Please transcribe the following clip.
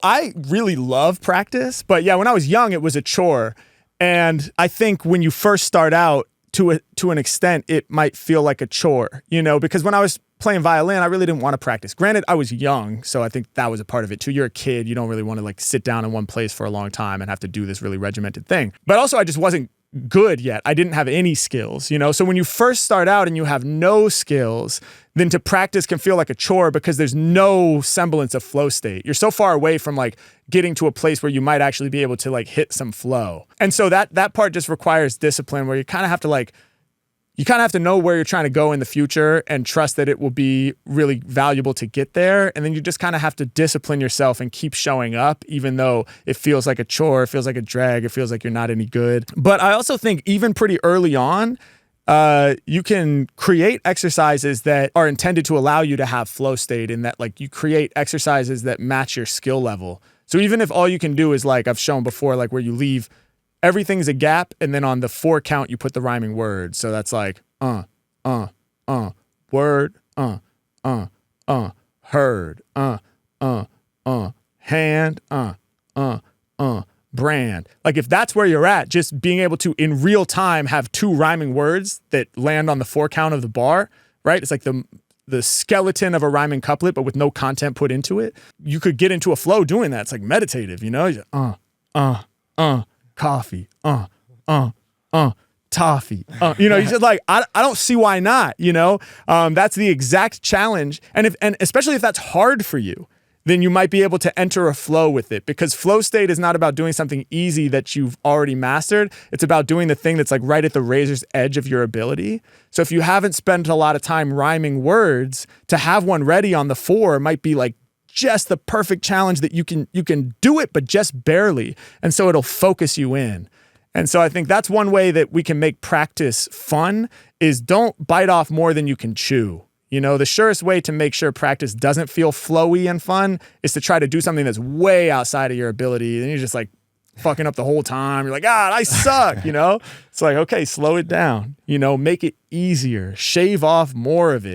I really love practice, but yeah, when I was young, it was a chore. And I think when you first start out, to an extent, it might feel like a chore, because when I was playing violin, I really didn't want to practice. Granted, I was young, so I think that was a part of it too. You're a kid, you don't really want to like sit down in one place for a long time and have to do this really regimented thing. But also, I just wasn't good yet. I didn't have any skills, So when you first start out and you have no skills, then to practice can feel like a chore because there's no semblance of flow state. You're so far away from like getting to a place where you might actually be able to like hit some flow. And so that part just requires discipline where you kind of have to know where you're trying to go in the future and trust that it will be really valuable to get there. And then you just kind of have to discipline yourself and keep showing up, even though it feels like a chore, it feels like a drag, it feels like you're not any good. But I also think even pretty early on, you can create exercises that are intended to allow you to have flow state, in that like you create exercises that match your skill level. So even if all you can do is like I've shown before, like where you leave everything's a gap, and then on the 4 count, you put the rhyming word. So that's like, word, heard, hand, brand. Like if that's where you're at, just being able to, in real time, have 2 rhyming words that land on the 4 count of the bar, right? It's like the skeleton of a rhyming couplet, but with no content put into it. You could get into a flow doing that. It's like meditative, coffee, toffee. You just like, I don't see why not, that's the exact challenge. And especially if that's hard for you, then you might be able to enter a flow with it, because flow state is not about doing something easy that you've already mastered. It's about doing the thing that's like right at the razor's edge of your ability. So if you haven't spent a lot of time rhyming words, to have one ready on the 4 might be like just the perfect challenge that you can do it, but just barely. And so it'll focus you in. And so I think that's one way that we can make practice fun, is don't bite off more than you can chew. The surest way to make sure practice doesn't feel flowy and fun is to try to do something that's way outside of your ability. Then you're just like fucking up the whole time. You're like, I suck, It's like, okay, slow it down, make it easier, shave off more of it,